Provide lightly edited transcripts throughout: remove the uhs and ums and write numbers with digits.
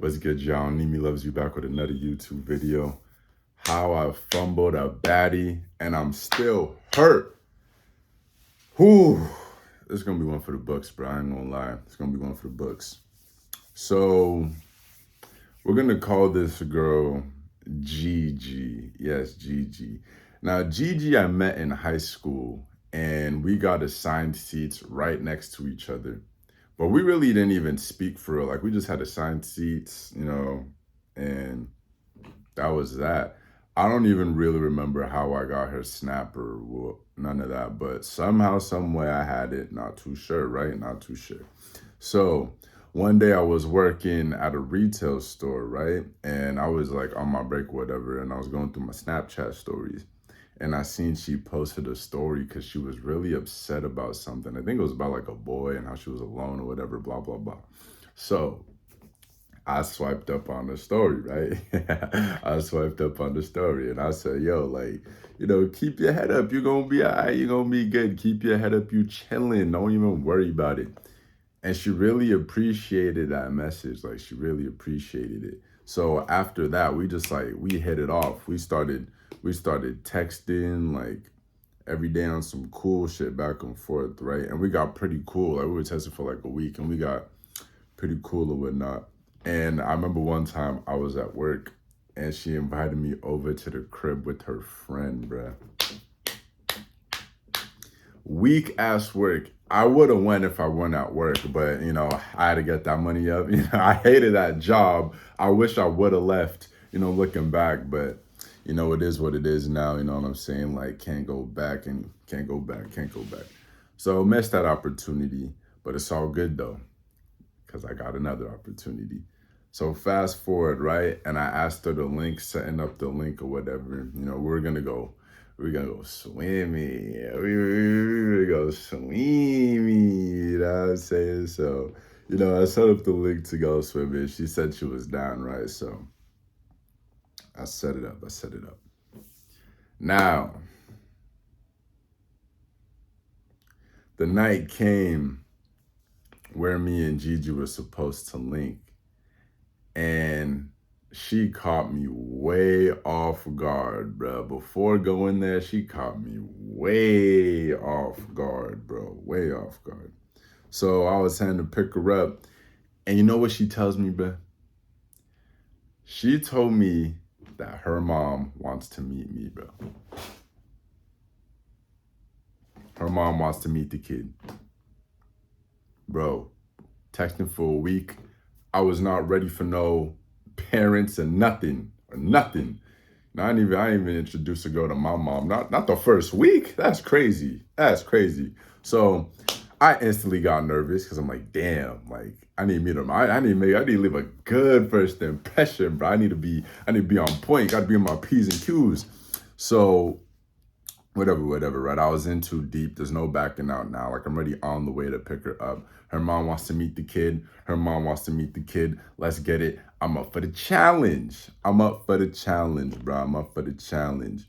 What's good, y'all? Nimi loves you back with another YouTube video. How I fumbled a baddie and I'm still hurt. Whew. This is gonna be one for the books, bro. I ain't gonna lie. It's gonna be one for the books. So we're gonna call this girl Gigi. Yes, Gigi. Now, Gigi I met in high school and we got assigned seats right next to each other. But we really didn't even speak for real. Like, we just had assigned seats, and that was that. I don't even really remember how I got her snap or none of that. But somehow, some way I had it. Not too sure, right? Not too sure. So one day I was working at a retail store, right? And I was like on my break or whatever. And I was going through my Snapchat stories. And I seen she posted a story because she was really upset about something. I think it was about like a boy and how she was alone or whatever, blah, blah, blah. So I swiped up on the story, right? I swiped up on the story and I said, yo, like, keep your head up. You're going to be all right. You're going to be good. Keep your head up. You chilling. Don't even worry about it. And she really appreciated that message. Like, she really appreciated it. So after that, we just we hit it off. We started texting like every day on some cool shit back and forth, right? And we got pretty cool. Like, we were texting for like a week and we got pretty cool and whatnot. And I remember one time I was at work and she invited me over to the crib with her friend, bruh. Weak ass work. I would have went if I went at work, but I had to get that money up. I hated that job. I wish I would have left, looking back, but it is what it is now, you know what I'm saying? Like, can't go back. So missed that opportunity, but it's all good though, because I got another opportunity. So fast forward, right? And I asked her the link, setting up the link or whatever. We're gonna go swimming. We're gonna go swimming. You know what I'm saying? So, I set up the link to go swimming. She said she was down, right? So I set it up. Now, the night came where me and Gigi were supposed to link. And she caught me way off guard, bro. Before going there, she caught me way off guard, bro. Way off guard. So I was having to pick her up. And you know what she tells me, bro? She told me that her mom wants to meet me, bro. Her mom wants to meet the kid. Bro, texting for a week. I was not ready for no parents and nothing. Now, I didn't even introduce a girl to my mom. Not the first week. That's crazy. So I instantly got nervous because I'm like, damn, like I need to meet her. I need to leave a good first impression, bro. I need to be on point. Got to be in my P's and Q's. So whatever, right? I was in too deep. There's no backing out now. Like, I'm already on the way to pick her up. Her mom wants to meet the kid. Let's get it. I'm up for the challenge. Bro. I'm up for the challenge.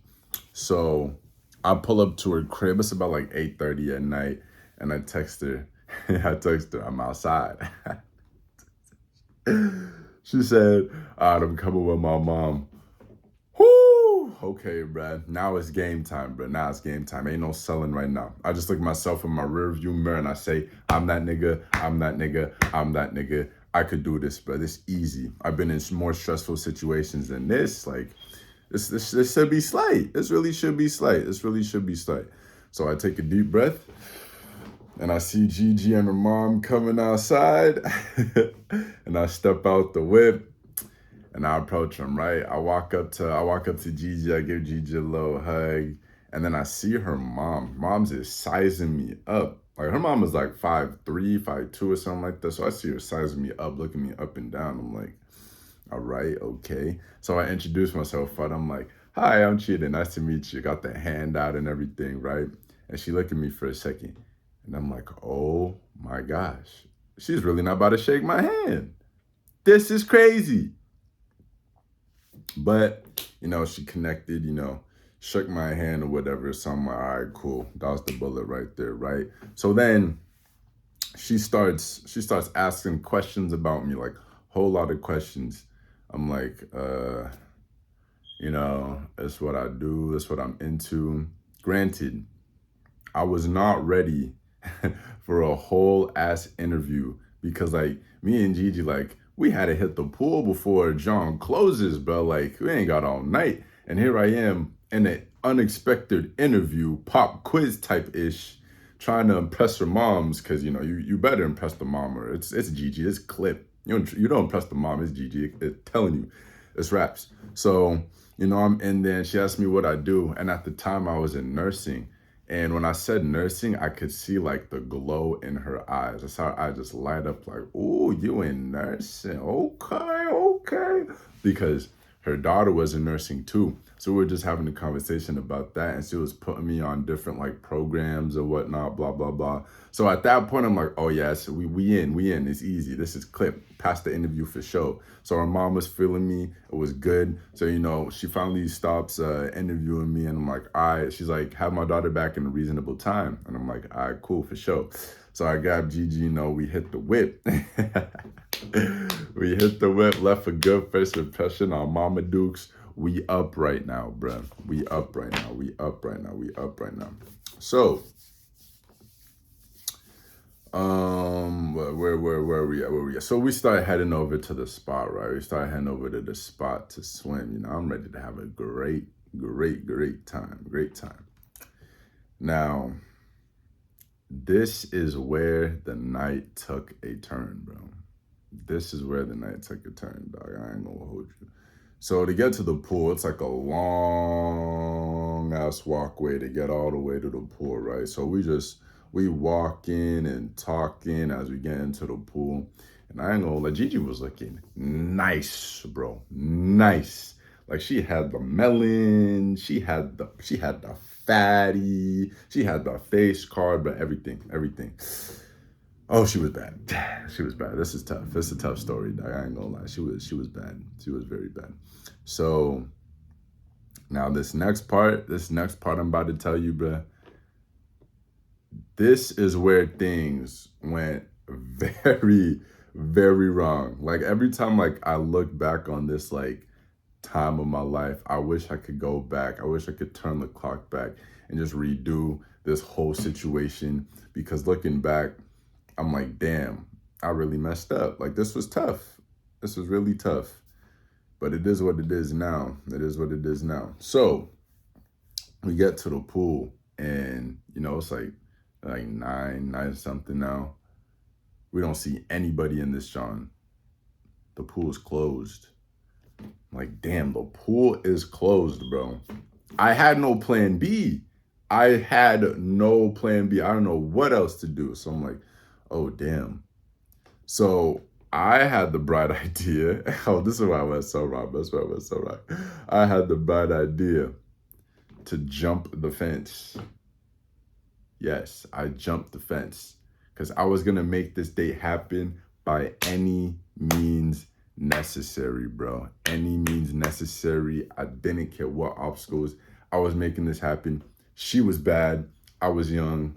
So I pull up to her crib. It's about like 8:30 at night. And I text her. I'm outside. She said, all right, I'm coming with my mom. Okay, bruh. Now it's game time, bruh. Ain't no selling right now. I just look at myself in my rearview mirror and I say, I'm that nigga. I could do this, bruh. This easy. I've been in more stressful situations than this. Like, this should be slight. This really should be slight. So I take a deep breath and I see Gigi and her mom coming outside and I step out the whip. And I approach him, right? I walk up to Gigi. I give Gigi a little hug. And then I see her mom. Mom's just sizing me up. Like, her mom is like 5'3", 5'2", or something like that. So I see her sizing me up, looking me up and down. I'm like, all right, okay. So I introduce myself, but I'm like, hi, I'm Chida. Nice to meet you. Got the hand out and everything, right? And she looked at me for a second. And I'm like, oh my gosh. She's really not about to shake my hand. This is crazy. But, she connected, shook my hand or whatever. So I'm like, all right, cool. That was the bullet right there, right? So then she starts asking questions about me like, whole lot of questions. I'm like, it's what I do, it's what I'm into. Granted, I was not ready for a whole ass interview because like me and Gigi, like we had to hit the pool before John closes, bro. Like we ain't got all night. And here I am in an unexpected interview, pop quiz type ish, trying to impress her moms, cause you better impress the mom or it's Gigi, it's clip. You don't impress the mom, it's Gigi. It's telling you, it's raps. So, I'm and then she asked me what I do. And at the time I was in nursing. And when I said nursing, I could see like the glow in her eyes. I saw her eye just light up like, "Ooh, you in nursing? Okay, okay." Because her daughter was in nursing too. So we were just having a conversation about that. And she was putting me on different like programs or whatnot, blah, blah, blah. So at that point, I'm like, oh yes, we in. It's easy. This is clip. Past the interview for sure. So her mom was feeling me. It was good. So, she finally stops interviewing me and I'm like, all right. She's like, have my daughter back in a reasonable time. And I'm like, all right, cool, for sure. So I grabbed Gigi, we hit the whip. We hit the whip, left a good first impression on Mama Dukes. We up right now, bruh. We up right now. We up right now. We up right now. So, where are we at? Where we at? So we started heading over to the spot, right? We started heading over to the spot to swim. I'm ready to have a great time. Great time. Now, this is where the night took a turn, bro. This is where the night took a turn, dog. I ain't gonna hold you. So to get to the pool, it's like a long ass walkway to get all the way to the pool, right? So we walking and talking as we get into the pool. And I ain't gonna lie, Gigi was looking nice, bro. Nice. Like she had the melon, she had the fatty, she had the face card, but everything. Oh, she was bad. She was bad. This is tough. This is a tough story, dog. I ain't gonna lie. She was bad. She was very bad. So now this next part I'm about to tell you, bruh. This is where things went very, very wrong. Like every time like I look back on this like time of my life, I wish I could go back. I wish I could turn the clock back and just redo this whole situation because looking back, I'm like, damn, I really messed up. Like, this was tough. This was really tough. But it is what it is now. It is what it is now. So we get to the pool and, it's like 9 something now. We don't see anybody in this, John. The pool is closed. I'm like, damn, the pool is closed, bro. I had no plan B. I don't know what else to do. So I'm like, oh, damn. So I had the bright idea. Oh, this is why I went so wrong. That's why I went so wrong. I had the bright idea to jump the fence. Yes, I jumped the fence because I was going to make this date happen by any means necessary, bro. Any means necessary. I didn't care what obstacles. I was making this happen. She was bad. I was young.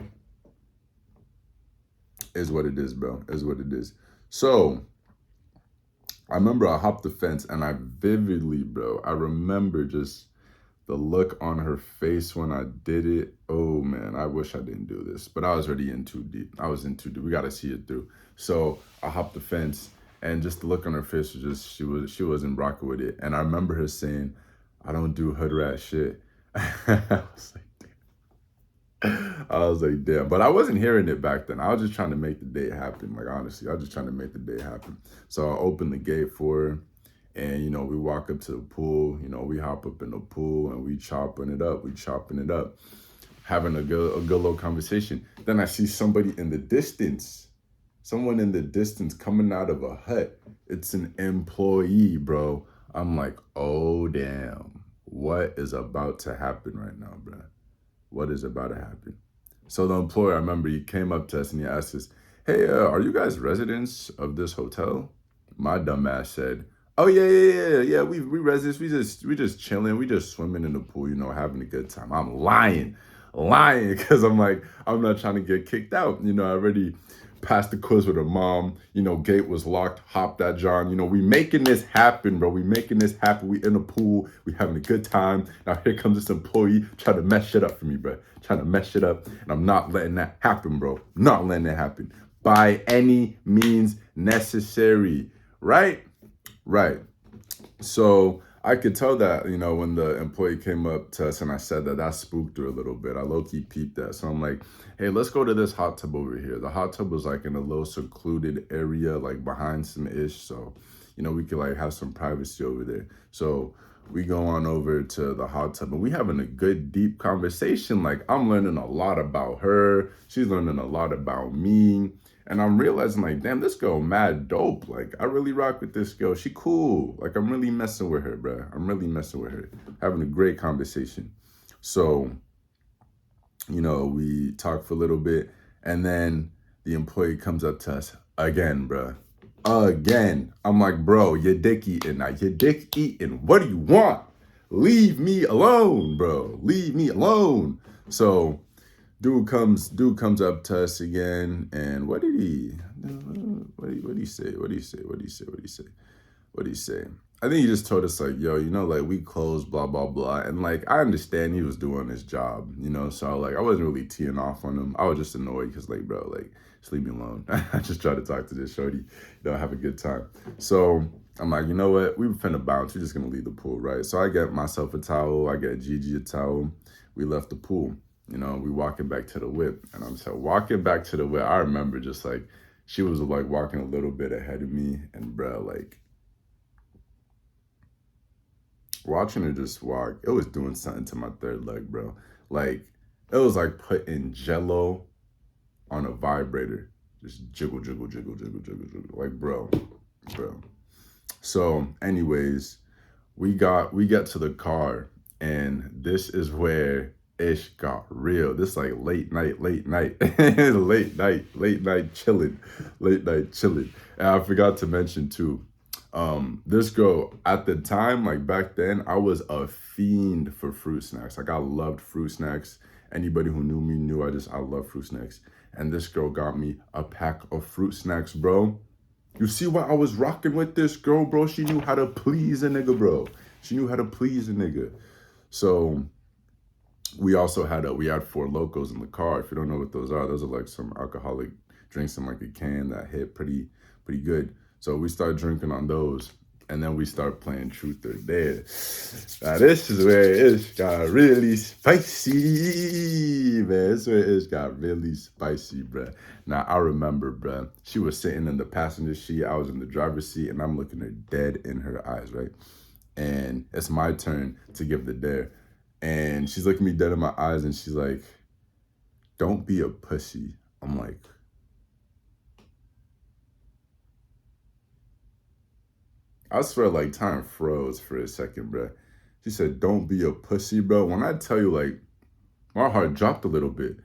Is what it is, bro. Is what it is. So I remember I hopped the fence and I vividly, bro, I remember just the look on her face when I did it. Oh man, I wish I didn't do this, but I was already in too deep. We got to see it through. So I hopped the fence and just the look on her face was just, she wasn't rocking with it. And I remember her saying, I don't do hood rat shit. I was like, damn. But I wasn't hearing it back then. I was just trying to make the day happen. Like, honestly, I was just trying to make the day happen. So I opened the gate for her. And, we walk up to the pool. We hop up in the pool and we chopping it up. Having a good little conversation. Then I see someone in the distance coming out of a hut. It's an employee, bro. I'm like, oh, damn. What is about to happen right now, bro? What is about to happen? So the employer, I remember he came up to us and he asked us, hey, are you guys residents of this hotel? My dumb ass said, oh, yeah, we residents, we just chilling, we just swimming in the pool, having a good time. I'm lying, because I'm like, I'm not trying to get kicked out. I already passed the quiz with her mom. You know, gate was locked, hopped that John. You know, we making this happen, bro. We making this happen. We in the pool. We having a good time. Now here comes this employee trying to mess shit up for me, bro. Trying to mess shit up. And I'm not letting that happen, bro. Not letting it happen. By any means necessary. Right? Right. So I could tell that, you know, when the employee came up to us and I said that spooked her a little bit. I low-key peeped that. So I'm like, hey, let's go to this hot tub over here. The hot tub was like in a little secluded area, like behind some ish. So, you know, we could like have some privacy over there. So we go on over to the hot tub and we having a good, deep conversation. Like I'm learning a lot about her. She's learning a lot about me. And I'm realizing, like, damn, this girl mad dope. Like, I really rock with this girl. She cool. Like, I'm really messing with her, bruh. I'm really messing with her. Having a great conversation. So, you know, we talk for a little bit. And then the employee comes up to us again, bruh. Again. I'm like, bro, your dick eating now. Your dick eating. What do you want? Leave me alone, bro. Leave me alone. So dude comes up to us again, and what did he say? I think he just told us like, yo, you know, like we closed, blah, blah, blah. And like, I understand he was doing his job, you know? So like, I wasn't really teeing off on him. I was just annoyed because like, bro, like, just leave me alone. I just try to talk to this shorty, you know, have a good time. So I'm like, you know what? We were finna bounce. We're just gonna leave the pool, right? So I get myself a towel. I get Gigi a towel. We left the pool. You know, we walking back to the whip. And I'm saying, walking back to the whip, I remember just like, she was like walking a little bit ahead of me. And bro, like, watching her just walk, it was doing something to my third leg, bro. Like, it was like putting Jello on a vibrator. Just jiggle, jiggle, jiggle, jiggle, jiggle, jiggle. Like, bro. So, anyways, we get to the car, and this is where ish got real. This like late night, late night chilling. And I forgot to mention too, this girl at the time, like back then, I was a fiend for fruit snacks. Like I loved fruit snacks. Anybody who knew me knew I love fruit snacks. And this girl got me a pack of fruit snacks, bro. You see why I was rocking with this girl, bro? She knew how to please a nigga, bro. She knew how to please a nigga. So we had Four Locos in the car. If you don't know what those are like some alcoholic drinks in like a can that hit pretty good. So we started drinking on those, and then we start playing Truth or Dare. Now this is where it got really spicy, man. This is where it got really spicy, bruh. Now I remember, bruh, she was sitting in the passenger seat, I was in the driver's seat, and I'm looking her dead in her eyes, right? And it's my turn to give the dare. And she's looking me dead in my eyes, and she's like, don't be a pussy. I'm like, I swear, like, time froze for a second, bro. She said, don't be a pussy, bro. When I tell you, like, my heart dropped a little bit.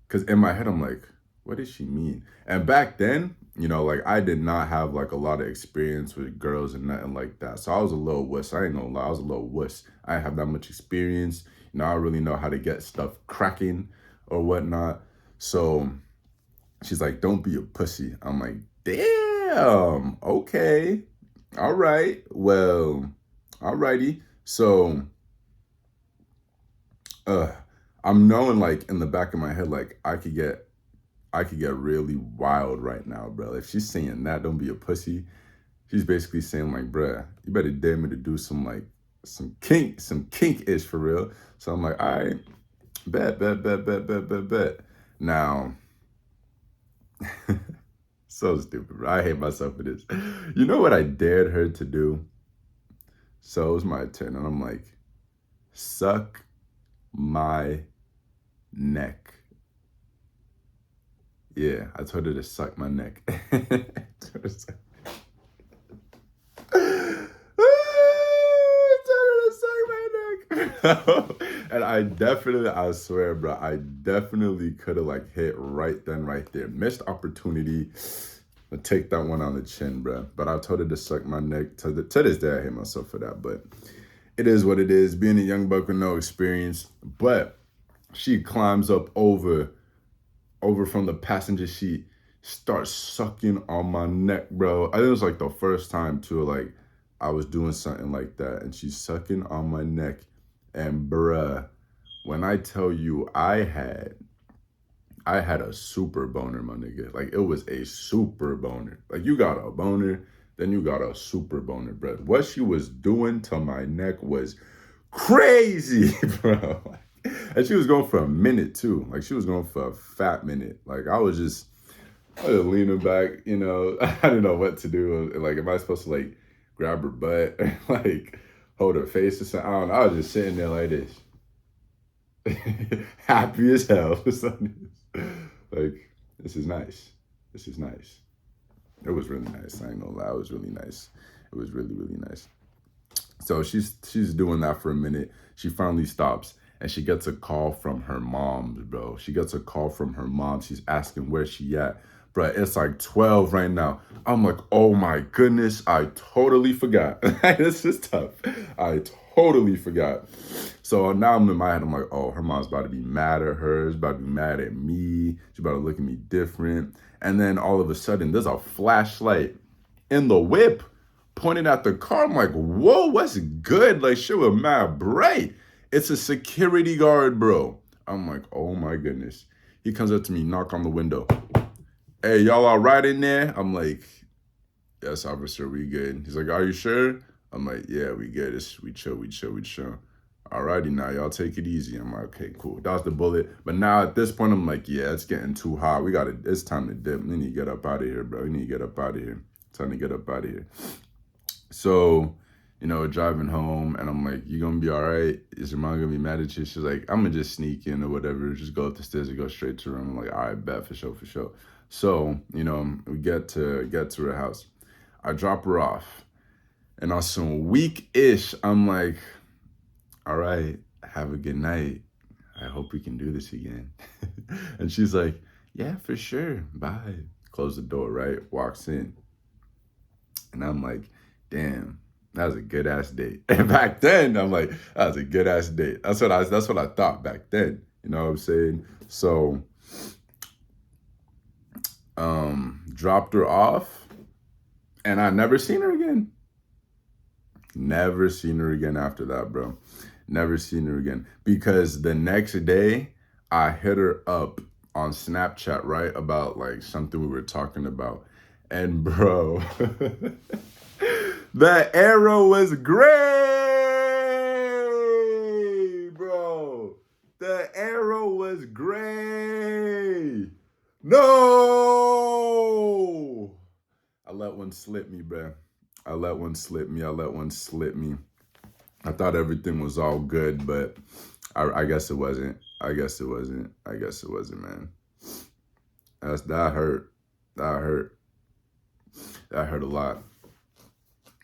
Because in my head, I'm like, what does she mean? And back then, you know, like, I did not have, like, a lot of experience with girls and nothing like that. So I was a little wuss. I ain't gonna lie. I was a little wuss. I didn't have that much experience. You know, I don't really know how to get stuff cracking or whatnot. So she's like, don't be a pussy. I'm like, damn, okay. All right. Well, alrighty. So I'm knowing, like, in the back of my head, like, I could get really wild right now, bro. If she's saying that, don't be a pussy, she's basically saying, like, bruh, you better dare me to do some kink-ish for real. So I'm like, all right, bet. Now, so stupid, bro. I hate myself for this. You know what I dared her to do? So it was my turn, and I'm like, suck my neck. Yeah, I told her to suck my neck. And I swear, bro, I definitely could have like hit right then, right there. Missed opportunity to take that one on the chin, bro. But I told her to suck my neck. To this day, I hate myself for that. But it is what it is. Being a young buck with no experience. But she climbs up over from the passenger seat. starts sucking on my neck, bro. I think it was like the first time too, like I was doing something like that, and she's sucking on my neck. And bruh, when I tell you I had a super boner, my nigga. Like, it was a super boner. Like, you got a boner, then you got a super boner, bro. What she was doing to my neck was crazy, bro. And she was going for a minute, too. Like, she was going for a fat minute. Like, I was just leaning back, you know. I didn't know what to do. Like, am I supposed to, like, grab her butt or, like, hold her face or something? I don't know. I was just sitting there like this. Happy as hell. Like, this is nice. This is nice. It was really nice. I ain't gonna lie. It was really nice. It was really, really nice. So she's doing that for a minute. She finally stops and she gets a call from her mom, bro. She gets a call from her mom. She's asking where she at. Bro, it's like 12 right now. I'm like, oh my goodness, I totally forgot. This is tough. I totally forgot. So now I'm in my head, I'm like, oh, her mom's about to be mad at her. She's about to be mad at me. She's about to look at me different. And then all of a sudden, there's a flashlight in the whip pointing at the car. I'm like, whoa, what's good? Like, shit was mad bright. It's a security guard, bro. I'm like, oh my goodness. He comes up to me, knock on the window. Hey, y'all all right in there? I'm like, yes, officer, we good. He's like, are you sure? I'm like, yeah, we good. We chill. Alrighty, now y'all take it easy. I'm like, okay, cool. That was the bullet. But now at this point, I'm like, yeah, it's getting too hot. It's time to dip. We need to get up out of here, bro. We need to get up out of here. Time to get up out of here. So, you know, driving home, and I'm like, you gonna be all right? Is your mom gonna be mad at you? She's like, I'm gonna just sneak in or whatever. Just go up the stairs and go straight to her. I'm like, all right, bet, for sure. So, you know, we get to her house. I drop her off. And on some weak-ish, I'm like, all right, have a good night. I hope we can do this again. And she's like, yeah, for sure. Bye. Close the door, right? Walks in. And I'm like, damn, that was a good ass date. And back then, I'm like, that was a good ass date. That's what I thought back then. You know what I'm saying? So, dropped her off, and I never seen her again. Never seen her again after that, bro. Never seen her again. Because the next day, I hit her up on Snapchat, right? About like something we were talking about. And bro, the arrow was gray, bro. The arrow was gray. No! I let one slip me, bro. I let one slip me. I thought everything was all good, but I guess it wasn't. I guess it wasn't, man. That hurt. That hurt a lot.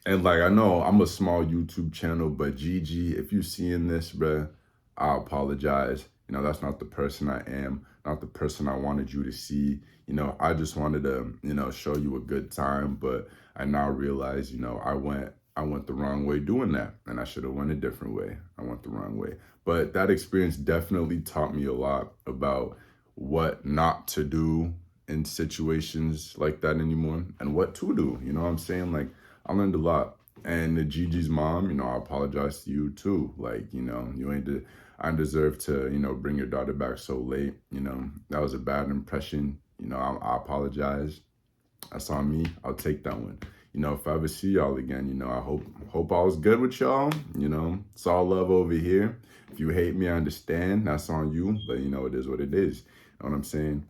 And like, I know I'm a small YouTube channel, but Gigi, if you're seeing this, bruh, I apologize. You know, that's not the person I am, not the person I wanted you to see. You know, I just wanted to, you know, show you a good time, but I now realize, you know, I went the wrong way doing that, and I should have went a different way. I went the wrong way. But that experience definitely taught me a lot about what not to do in situations like that anymore and what to do. You know what I'm saying? Like, I learned a lot. And the Gigi's mom, you know, I apologize to you too. Like, you know, I deserve to, you know, bring your daughter back so late. You know, that was a bad impression. You know, I apologize. That's on me. I'll take that one. You know, if I ever see y'all again, you know, I hope all's good with y'all. You know, it's all love over here. If you hate me, I understand. That's on you. But, you know, it is what it is. You know what I'm saying?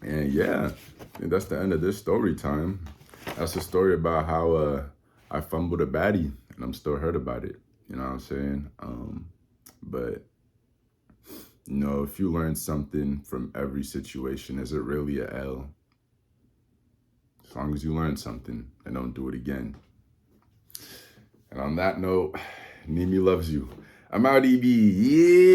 And yeah, that's the end of this story time. That's a story about how I fumbled a baddie, and I'm still hurt about it. You know what I'm saying? But, you know, if you learn something from every situation, is it really a L? As long as you learn something and don't do it again. And on that note, Nimi loves you. I'm out, EB. Yeah.